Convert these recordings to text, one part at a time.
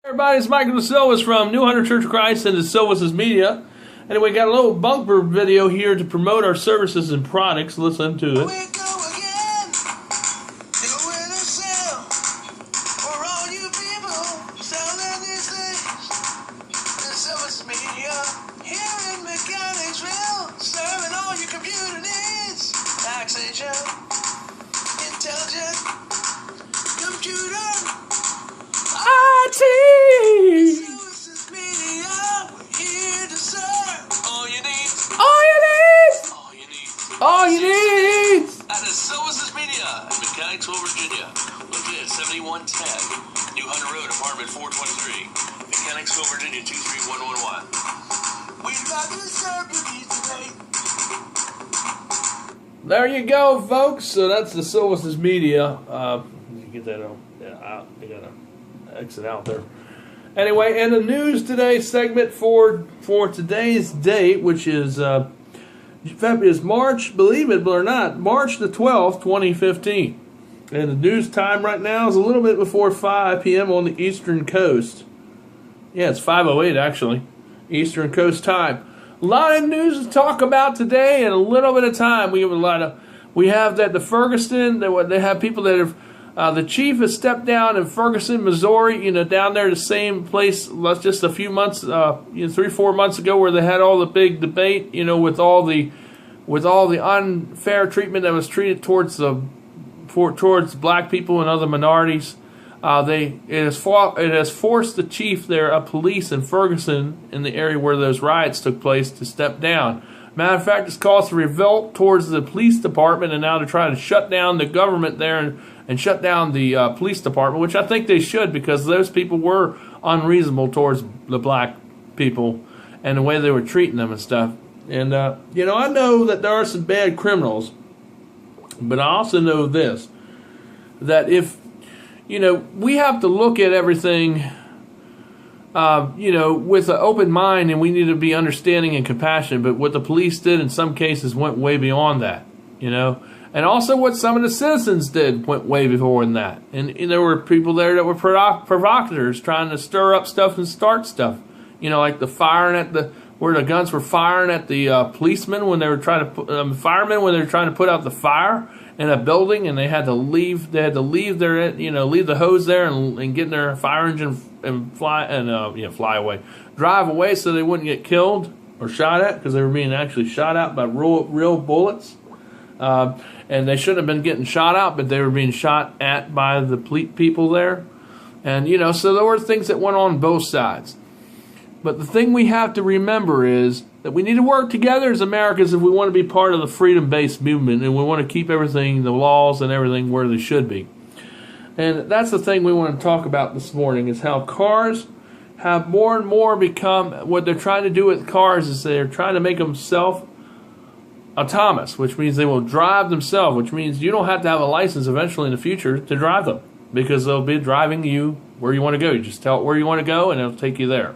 Everybody, it's Michael DeSilvis from New Hunter Church of Christ and DeSilvis Media. And we got a little bumper video here to promote our services and products. Listen to it. Intelligent computer IT. DeSilvis Media, we're here to serve all you need. All you need. All you need. All you need. At DeSilvis Media in Mechanicsville, Virginia. Located at 7110 New Hunter Road, apartment 423. Mechanicsville, Virginia 23111. We'd like to serve your needs today. There you go, folks. So that's DeSilvis Media. You get that on? Yeah, you gotta exit out there. Anyway, and the news today segment for today's date, which is March, believe it or not, March the 12th, 2015. And the news time right now is a little bit before 5 p.m. on the Eastern Coast. Yeah, it's 5:08 actually, Eastern Coast time. A lot of news to talk about today, and a little bit of time. We have that the Ferguson. They have people that have. The chief has stepped down in Ferguson, Missouri. You know, down there, the same place. Just a few months, 3-4 months ago, where they had all the big debate. You know, with all the unfair treatment that was treated towards black people and other minorities. It has forced the chief there of police in Ferguson, in the area where those riots took place, to step down. Matter of fact, it's caused a revolt towards the police department, and now they're trying to shut down the government there and shut down the police department, which I think they should, because those people were unreasonable towards the black people and the way they were treating them and stuff. And, I know that there are some bad criminals, but I also know this, that if we have to look at everything, with an open mind, and we need to be understanding and compassionate. But what the police did in some cases went way beyond that, And also what some of the citizens did went way beyond that. And there were people there that were provocateurs trying to stir up stuff and start stuff. Like the firing where the guns were firing at the policemen when they were trying to firemen when they were trying to put out the fire in a building, and they had to leave. They had to leave leave the hose there and get in their fire engine and fly away, drive away, so they wouldn't get killed or shot at, because they were being actually shot at by real bullets, and they shouldn't have been getting shot out, but they were being shot at by the people there, and so there were things that went on both sides. But the thing we have to remember is that we need to work together as Americans if we want to be part of the freedom-based movement, and we want to keep everything, the laws and everything, where they should be. And that's the thing we want to talk about this morning, is how cars have more and more become, what they're trying to do with cars is they're trying to make them self-autonomous, which means they will drive themselves, which means you don't have to have a license eventually in the future to drive them, because they'll be driving you where you want to go. You just tell it where you want to go, and it'll take you there.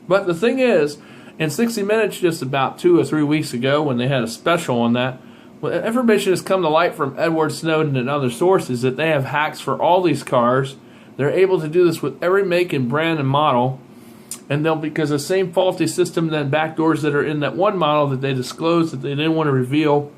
But the thing is, in 60 Minutes just about 2 or 3 weeks ago, when they had a special on that, information has come to light from Edward Snowden and other sources that they have hacks for all these cars. They're able to do this with every make and brand and model, and because the same faulty system then backdoors that are in that one model that they disclosed that they didn't want to reveal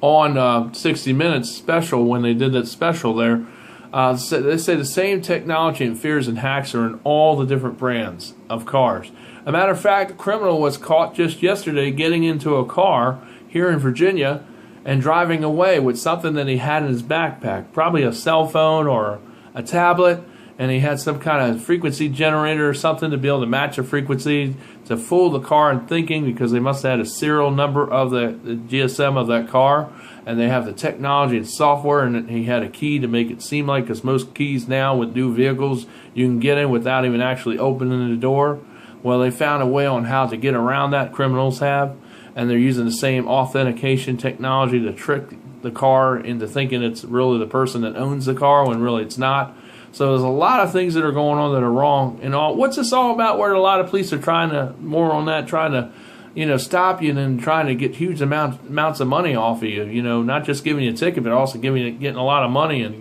on 60 Minutes special when they did that special there. They say the same technology and fears and hacks are in all the different brands of cars. A matter of fact, a criminal was caught just yesterday getting into a car here in Virginia and driving away with something that he had in his backpack, probably a cell phone or a tablet, and he had some kind of frequency generator or something to be able to match a frequency to fool the car in thinking, because they must have had a serial number of the GSM of that car, and they have the technology and software, and he had a key to make it seem like, because most keys now with new vehicles you can get in without even actually opening the door. Well, they found a way on how to get around that, criminals have, and they're using the same authentication technology to trick the car into thinking it's really the person that owns the car when really it's not. So there's a lot of things that are going on that are wrong. And what's this all about, where a lot of police are trying to stop you and then trying to get huge amounts of money off of you, not just giving you a ticket, but also getting a lot of money and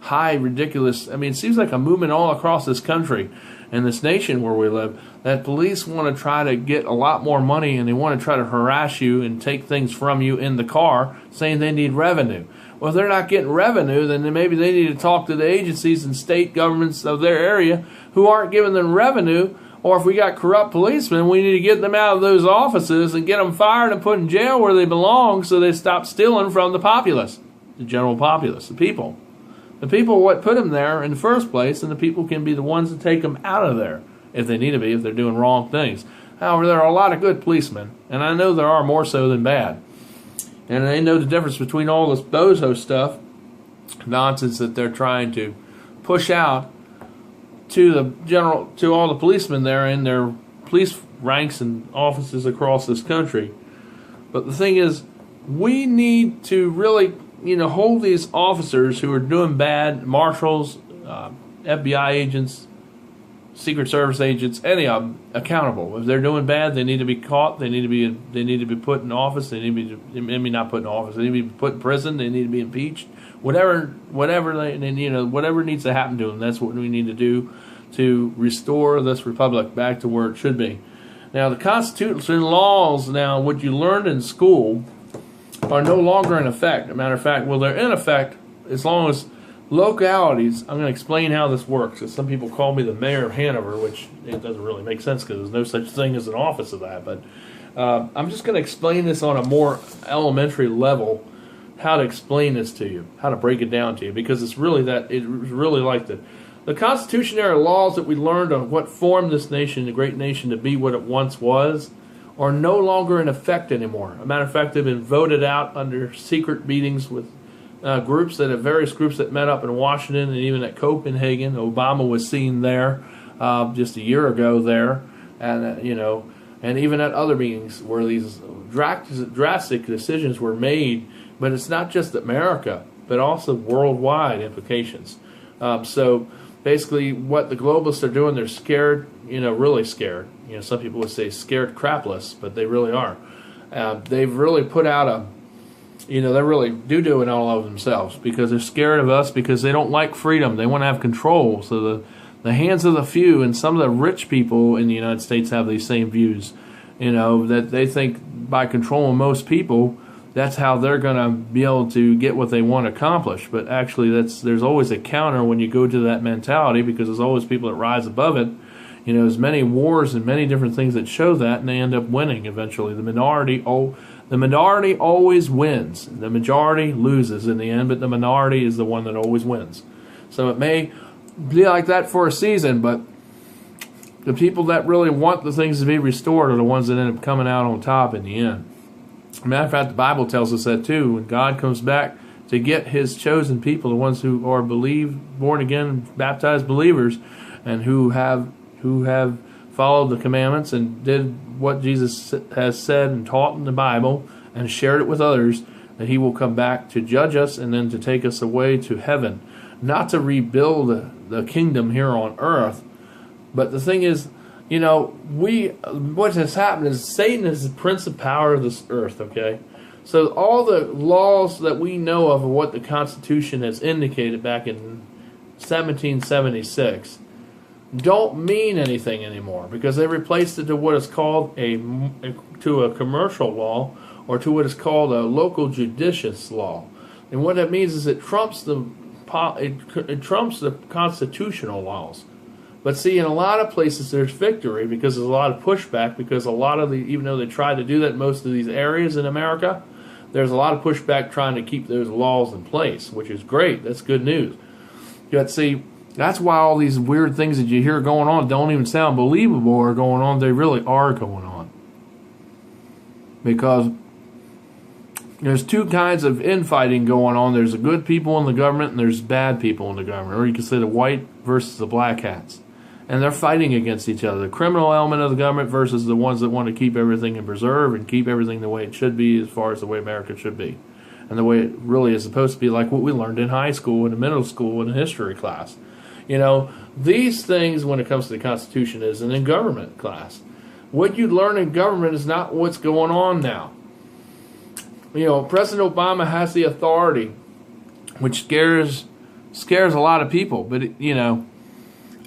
high, ridiculous. I mean, it seems like a movement all across this country and this nation where we live, that police want to try to get a lot more money, and they want to try to harass you and take things from you in the car, saying they need revenue. Well, if they're not getting revenue, then maybe they need to talk to the agencies and state governments of their area who aren't giving them revenue. Or if we got corrupt policemen, we need to get them out of those offices and get them fired and put in jail where they belong, so they stop stealing from the populace, the general populace, the people. The people are what put them there in the first place, and the people can be the ones that take them out of there if they need to be, if they're doing wrong things. However, there are a lot of good policemen, and I know there are more so than bad. And they know the difference between all this bozo stuff, nonsense that they're trying to push out to all the policemen there in their police ranks and offices across this country. But the thing is, we need to really, hold these officers who are doing bad, marshals, FBI agents, Secret Service agents, any of them, accountable. If they're doing bad, they need to be caught. They need to be put in office. They need to be, maybe not put in office. They need to be put in prison. They need to be impeached. Whatever needs to happen to them. That's what we need to do to restore this republic back to where it should be. Now, the Constitution laws, now what you learned in school, are no longer in effect. As a matter of fact, well, they're in effect as long as localities. I'm going to explain how this works. Some people call me the mayor of Hanover, which it doesn't really make sense because there's no such thing as an office of that. But I'm just going to explain this on a more elementary level, how to explain this to you, how to break it down to you, because it's really like the constitutionary laws that we learned on what formed this nation, the great nation, to be what it once was, are no longer in effect anymore. As a matter of fact, they've been voted out under secret meetings with various groups that met up in Washington and even at Copenhagen. Obama was seen there just a year ago there, and and even at other meetings where these drastic decisions were made. But it's not just America, but also worldwide implications. So basically, what the globalists are doing, they're scared, really scared. Some people would say scared crapless, but they really are. They've really put out they're really doing all of themselves because they're scared of us, because they don't like freedom. They want to have control. So the hands of the few, and some of the rich people in the United States have these same views, that they think by controlling most people, that's how they're going to be able to get what they want accomplished. But actually, there's always a counter when you go to that mentality, because there's always people that rise above it. There's many wars and many different things that show that, and they end up winning eventually. The minority always wins. The majority loses in the end, but the minority is the one that always wins. So it may be like that for a season, but the people that really want the things to be restored are the ones that end up coming out on top in the end. As a matter of fact, the Bible tells us that too. When God comes back to get His chosen people, the ones who are born again, baptized believers, and who have followed the commandments and did what Jesus has said and taught in the Bible and shared it with others, that He will come back to judge us and then to take us away to heaven, not to rebuild the kingdom here on earth. But the thing is, what has happened is Satan is the prince of power of this earth, okay? So all the laws that we know of what the Constitution has indicated back in 1776 don't mean anything anymore, because they replaced it to what is called a commercial law, or to what is called a local judicious law. And what that means is it trumps the constitutional laws. But see, in a lot of places there's victory, because there's a lot of pushback, because even though they tried to do that in most of these areas in America, there's a lot of pushback trying to keep those laws in place, which is great. That's good news. But see, that's why all these weird things that you hear going on don't even sound believable are going on. They really are going on. Because there's two kinds of infighting going on. There's the good people in the government, and there's bad people in the government. Or you can say the white versus the black hats. And they're fighting against each other. The criminal element of the government versus the ones that want to keep everything in preserve and keep everything the way it should be, as far as the way America should be. And the way it really is supposed to be, like what we learned in high school, in the middle school, in the history class. These things, when it comes to the Constitution, is in government class. What you learn in government is not what's going on now. President Obama has the authority, which scares scares a lot of people. But, you know,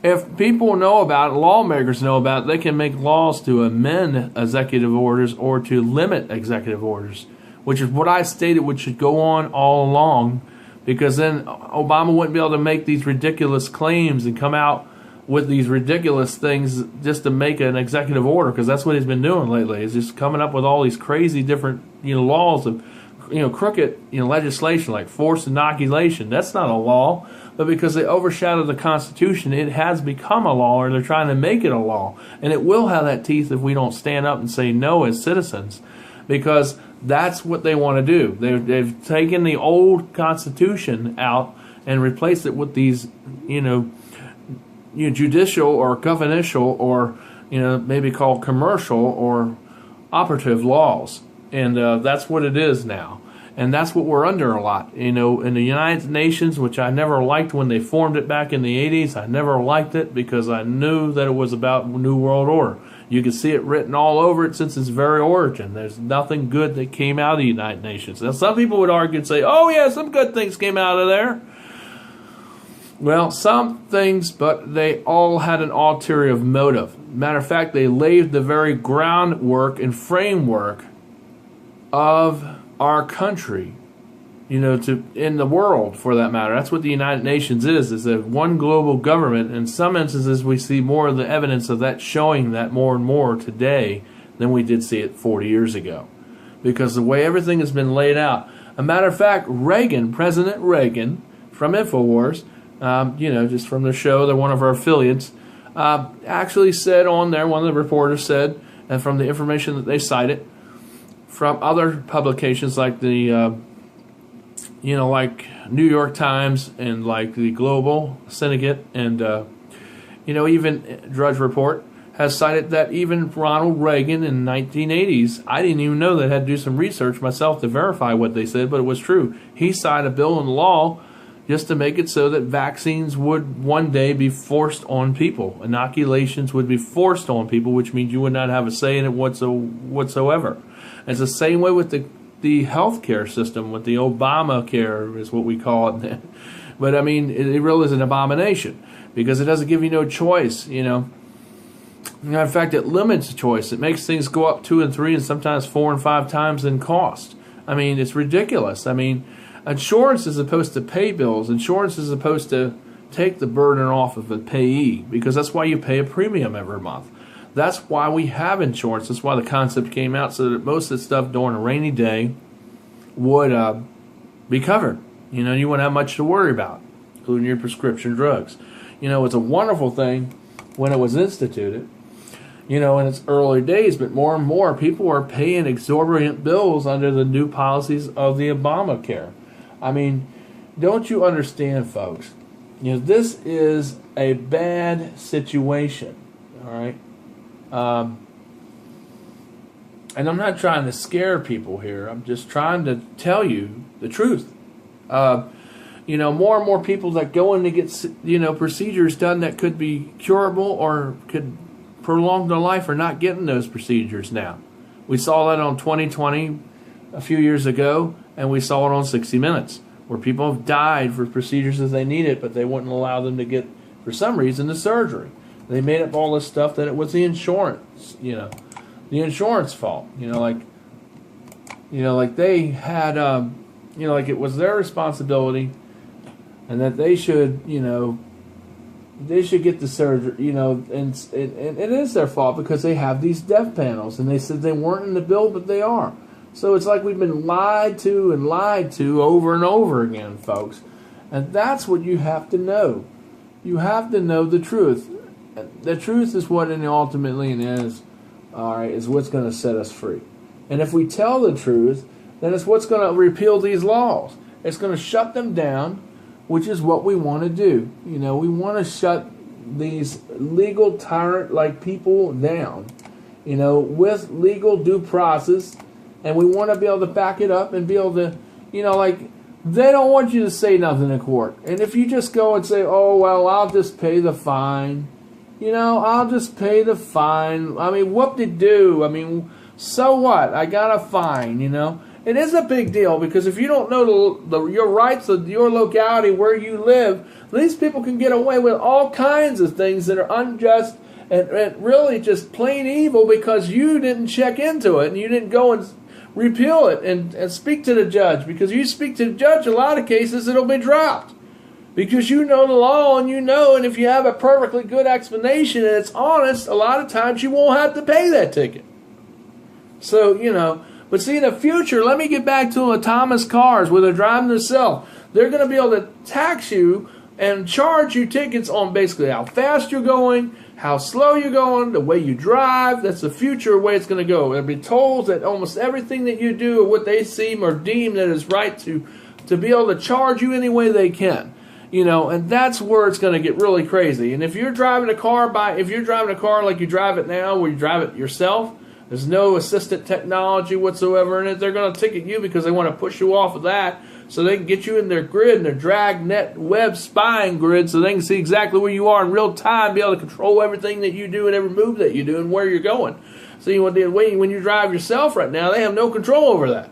if people know about it, lawmakers know about it, they can make laws to amend executive orders or to limit executive orders, which is what I stated which should go on all along, because then Obama wouldn't be able to make these ridiculous claims and come out with these ridiculous things just to make an executive order, because that's what he's been doing lately. He's just coming up with all these crazy different, you know, laws of, you know, crooked, you know, legislation like forced inoculation. That's not a law, but because they overshadowed the Constitution, it has become a law, or they're trying to make it a law. And it will have that teeth if we don't stand up and say no as citizens, because that's what they want to do. They've taken the old Constitution out and replaced it with these, you know, judicial or governmental or, you know, maybe called commercial or operative laws. And that's what it is now. And that's what we're under a lot. You know, in the United Nations, which I never liked when they formed it back in the 80s, I never liked it because I knew that it was about New World Order. You can see it written all over it since its very origin. There's nothing good that came out of the United Nations. Now, some people would argue and say, oh, yeah, some good things came out of there. Well, some things, but they all had an ulterior motive. Matter of fact, they laid the very groundwork and framework of our country, you know, to in the world for that matter. That's what the United Nations is a one global government. In some instances, we see more of the evidence of that showing that more and more today than we did see it 40 years ago, because the way everything has been laid out. A matter of fact, President Reagan from InfoWars, you know, just from the show, they're one of our affiliates, actually said on there, one of the reporters said, and from the information that they cited, from other publications like the, you know, like New York Times and like the Global Syndicate and, you know, even Drudge Report has cited that even Ronald Reagan in the 1980s, I didn't even know that I had to do some research myself to verify what they said, but it was true. He signed a bill into law just to make it so that vaccines would one day be forced on people. Inoculations would be forced on people, which means you would not have a say in it whatsoever. It's the same way with the healthcare system, with the Obamacare is what we call it. But I mean, it really is an abomination because it doesn't give you no choice, you know. In fact, it limits choice. It makes things go up 2 and 3 and sometimes 4 and 5 times in cost. I mean, it's ridiculous. I mean, insurance is supposed to pay bills. Insurance is supposed to take the burden off of the payee, because that's why you pay a premium every month. That's why we have insurance. That's why the concept came out, so that most of the stuff during a rainy day would be covered. You know, you wouldn't have much to worry about, including your prescription drugs. You know, it's a wonderful thing when it was instituted, you know, in its early days, but more and more people are paying exorbitant bills under the new policies of the Obamacare. I mean, don't you understand, folks? You know, this is a bad situation, all right? And I'm not trying to scare people here. I'm just trying to tell you the truth. You know, more and more people that go in to get, you know, procedures done that could be curable or could prolong their life are not getting those procedures now. We saw that on 2020 a few years ago, and we saw it on 60 Minutes, where people have died for procedures that they needed, but they wouldn't allow them to get, for some reason, the surgery. They made up all this stuff that it was the insurance, you know, the insurance fault. You know, like they had, you know, like it was their responsibility, and that they should, you know, they should get the surgery, you know, and it is their fault because they have these death panels, and they said they weren't in the bill, but they are. So it's like we've been lied to and lied to over and over again, folks. And that's what you have to know. You have to know the truth. The truth is what it ultimately is, all right, is what's going to set us free. And if we tell the truth, then it's what's going to repeal these laws. It's going to shut them down, which is what we want to do. You know, we want to shut these legal tyrant-like people down, you know, with legal due process, and we want to be able to back it up and be able to, you know, like, they don't want you to say nothing in court. And if you just go and say, oh, well, I'll just pay the fine, you know, I'll just pay the fine. I mean, whoop-de-doo. I mean, so what? I got a fine, you know. it is a big deal, because if you don't know your rights of your locality where you live, these people can get away with all kinds of things that are unjust and really just plain evil, because you didn't check into it and you didn't go and repeal it and speak to the judge. Because you speak to the judge, a lot of cases it'll be dropped, because you know the law and and if you have a perfectly good explanation and it's honest, a lot of times you won't have to pay that ticket. So, but see, in the future, let me get back to autonomous cars where they're driving themselves. They're going to be able to tax you and charge you tickets on basically how fast you're going, how slow you're going, the way you drive. That's the future way it's going to go. There'll be tolls that almost everything that you do, or what they seem or deem that is right to be able to charge you any way they can. And that's where it's going to get really crazy. And if you're driving a car like you drive it now, where you drive it yourself, there's no assistant technology whatsoever in it, they're going to ticket you because they want to push you off of that so they can get you in their grid, and their dragnet web spying grid, so they can see exactly where you are in real time, be able to control everything that you do and every move that you do and where you're going. See, when you drive yourself right now, they have no control over that.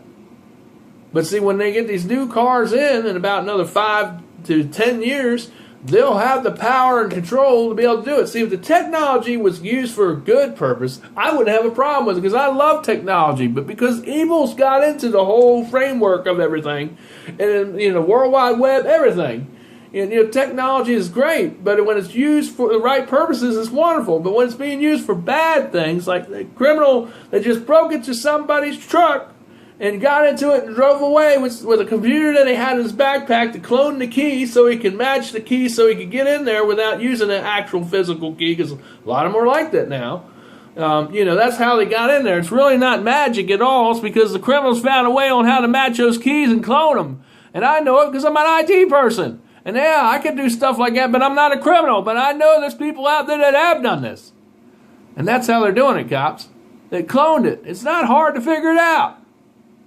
But see, when they get these new cars in about another 5 to 10 years, they'll have the power and control to be able to do it. See, if the technology was used for a good purpose, I wouldn't have a problem with it, because I love technology. But because evil's got into the whole framework of everything, and the World Wide Web, everything, technology is great, but when it's used for the right purposes, it's wonderful. But when it's being used for bad things, like the criminal that just broke into somebody's truck and got into it and drove away with a computer that he had in his backpack to clone the key so he could match the key so he could get in there without using an actual physical key, because a lot of them are like that now. That's how they got in there. It's really not magic at all. It's because the criminals found a way on how to match those keys and clone them. And I know it because I'm an IT person. And yeah, I could do stuff like that, but I'm not a criminal. But I know there's people out there that have done this. And that's how they're doing it, cops. They cloned it. It's not hard to figure it out.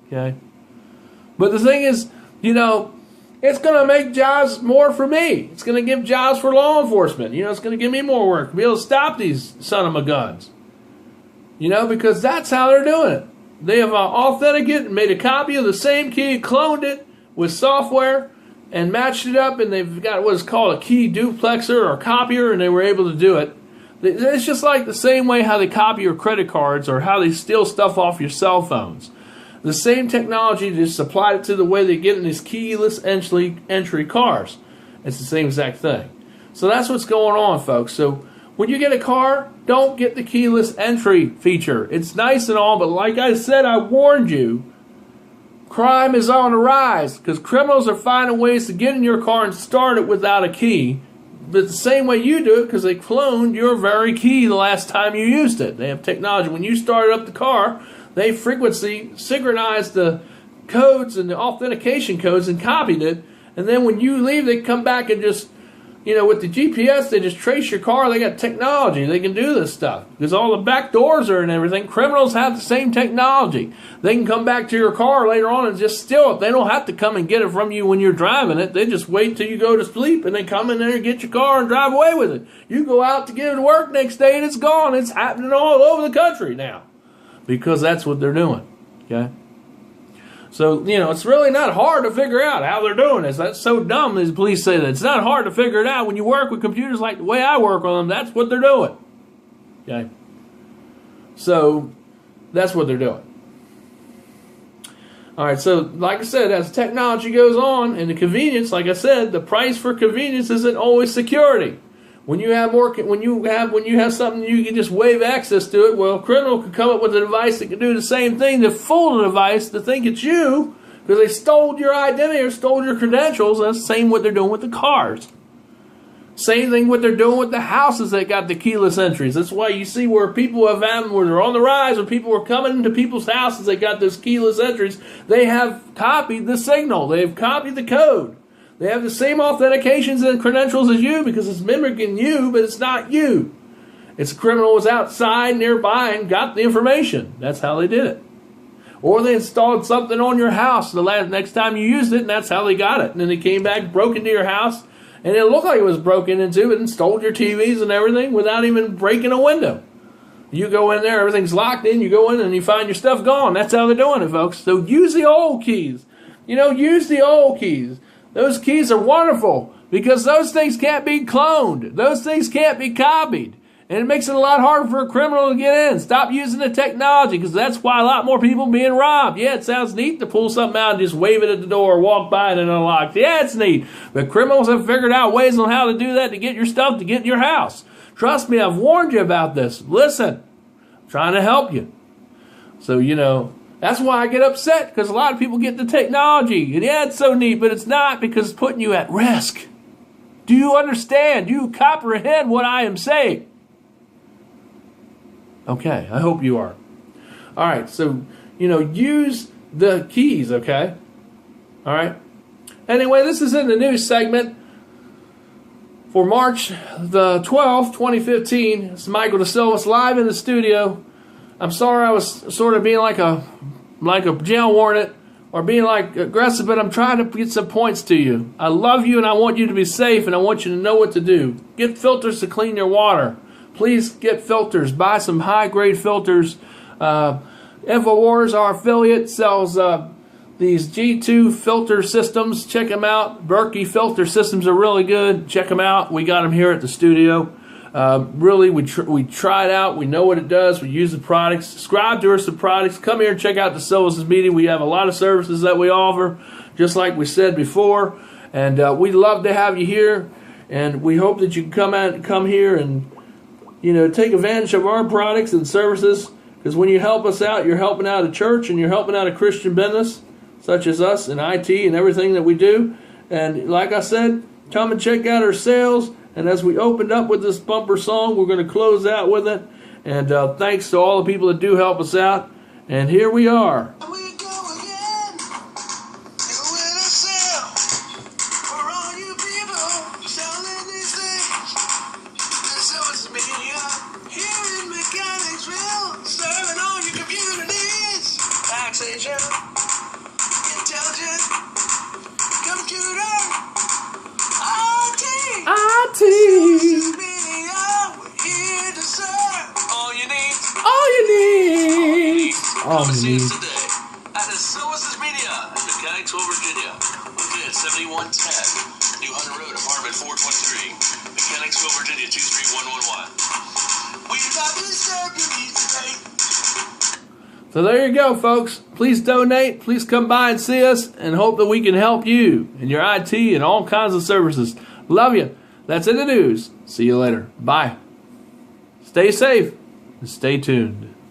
Okay, but the thing is, it's going to make jobs more for me. It's going to give jobs for law enforcement. It's going to give me more work to be able to stop these son of a guns. Because that's how they're doing it. They have authenticated and made a copy of the same key, cloned it with software, and matched it up, and they've got what is called a key duplexer or copier, and they were able to do it. It's just like the same way how they copy your credit cards or how they steal stuff off your cell phones. The same technology, just applied it to the way they get in these keyless entry cars. It's the same exact thing. So that's what's going on, folks. So when you get a car, don't get the keyless entry feature. It's nice and all, but like I said, I warned you, crime is on the rise, because criminals are finding ways to get in your car and start it without a key. But the same way you do it, because they cloned your very key the last time you used it. They have technology. When you started up the car, they frequently synchronized the codes and the authentication codes and copied it. And then when you leave, they come back and just, with the GPS, they just trace your car. They got technology. They can do this stuff. Because all the back doors are and everything. Criminals have the same technology. They can come back to your car later on and just steal it. They don't have to come and get it from you when you're driving it. They just wait till you go to sleep, and they come in there and get your car and drive away with it. You go out to get it to work next day, and it's gone. It's happening all over the country now, because that's what they're doing. Okay? So, it's really not hard to figure out how they're doing this. That's so dumb, as the police say that. It's not hard to figure it out. When you work with computers like the way I work on them, that's what they're doing. Okay? So, that's what they're doing. All right, so like I said, as technology goes on and the convenience, like I said, the price for convenience isn't always security. When you have something you can just waive access to it, well, a criminal could come up with a device that can do the same thing to fool the device to think it's you, because they stole your identity or stole your credentials. That's the same what they're doing with the cars. Same thing what they're doing with the houses that got the keyless entries. That's why you see where people have had, where they're on the rise, where people are coming into people's houses that got those keyless entries. They have copied the signal. They've copied the code. They have the same authentications and credentials as you, because it's mimicking you, but it's not you. It's a criminal who was outside nearby and got the information. That's how they did it. Or they installed something on your house the next time you used it, and that's how they got it. And then they came back, broke into your house, and it looked like it was broken into, and stole your TVs and everything without even breaking a window. You go in there, everything's locked in, you go in and you find your stuff gone. That's how they're doing it, folks. So use the old keys. Use the old keys. Those keys are wonderful because those things can't be cloned. Those things can't be copied. And it makes it a lot harder for a criminal to get in. Stop using the technology because that's why a lot more people are being robbed. Yeah, it sounds neat to pull something out and just wave it at the door or walk by and it unlocks. Yeah, it's neat. But criminals have figured out ways on how to do that to get your stuff to get in your house. Trust me, I've warned you about this. Listen, I'm trying to help you. So, that's why I get upset because a lot of people get the technology. And yeah, it's so neat, but it's not because it's putting you at risk. Do you understand? Do you comprehend what I am saying? Okay, I hope you are. All right, so, use the keys, okay? All right? Anyway, this is in the news segment for March the 12th, 2015. It's Michael DeSilvis live in the studio. I'm sorry I was sort of being like a jail warrant or being like aggressive, but I'm trying to get some points to you. I love you and I want you to be safe and I want you to know what to do. Get filters to clean your water. Please get filters. Buy some high-grade filters. InfoWars, our affiliate, sells these G2 filter systems. Check them out. Berkey filter systems are really good. Check them out. We got them here at the studio. Really, we try it out. We know what it does. We use the products. Subscribe to us, the products. Come here and check out DeSilvis Media. We have a lot of services that we offer, just like we said before. And we'd love to have you here. And we hope that you can come here and take advantage of our products and services, because when you help us out, you're helping out a church and you're helping out a Christian business, such as us in IT and everything that we do. And like I said, come and check out our sales. And as we opened up with this bumper song, we're going to close out with it. And thanks to all the people that do help us out. And here we are. Taxation, intelligence, computer, IT. We're here to serve all you need. All you need. Today at DeSilvis Media in Mechanicsville, Virginia. Located at 7110 New Hunter Road, apartment 423, Mechanicsville, Virginia 23111. We do not disturb your needs today. So there you go, folks. Please donate. Please come by and see us and hope that we can help you in your IT and all kinds of services. Love you. That's in the news. See you later. Bye. Stay safe and stay tuned.